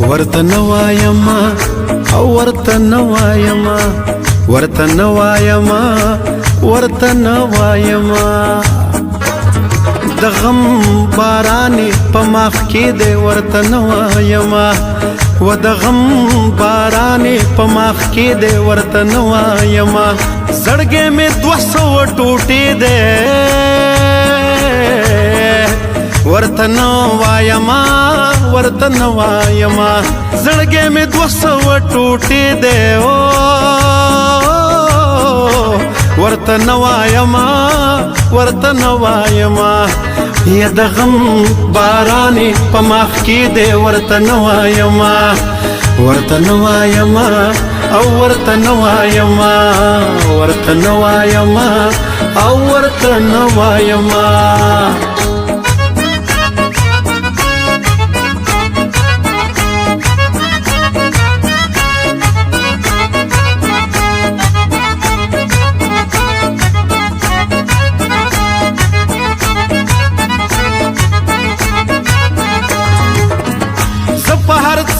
ورته نوایما او ورته نوایما ورته نوایما ورته نوایما د غم بارانې په مخ کې دی ورته نوایما و د غم بارانې په مخ کې دی ورته نوایما زړګې مې 200 ټوټې دی ورته نوایما ورته نوایما زړګې مې 200 ټوټې دی ورته نوایما ورته نوایما یا د غم بارانې په مخ کې دی ورته نوایما ورته نوایما او ورته نوایما ورته نوایما او ورته نوایما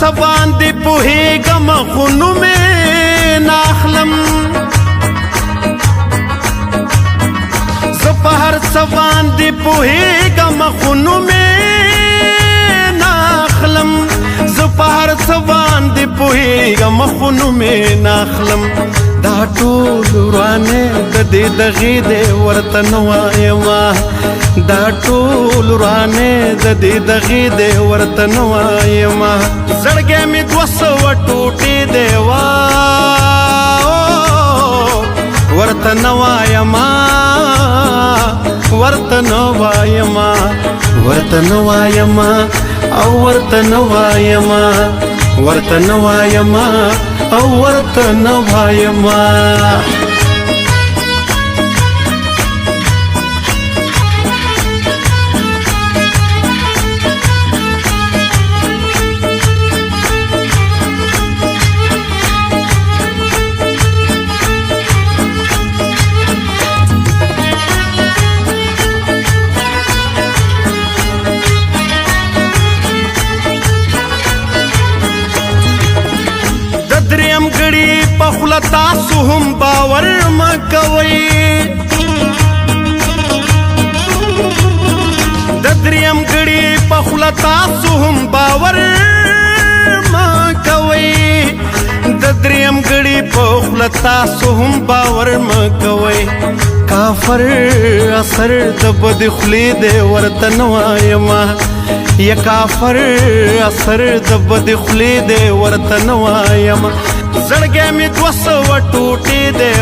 سبان دی پوهیږم خو نومې نه اخلم زه په هر څه باندې پوهیږم خو نومې نه اخلم زه په هر څه باندې پوهیږم خو نومې نه اخلم دا ټول ورانې د دې دغې دی ورته نوایما دا ټول ورانې د دې دغې دی ورته نوایما زړګې مې 200 ټوټې دی ورته نوایما ورته نوایما ورته نوایما او ورته نوایما ورته نوایما او ورته نوایما دریم غړي په خوله تاسو هم باور مه کوئ د دریم غړي په خوله تاسو هم باور مه کوئ د دریم غړي په خوله تاسو هم باور مه کوئ کافر اثر د بد خولې دی ورته نوایما یا کافر اثر د بد خولې دی ورته نوایما زړګې مې 200 ټوټې دی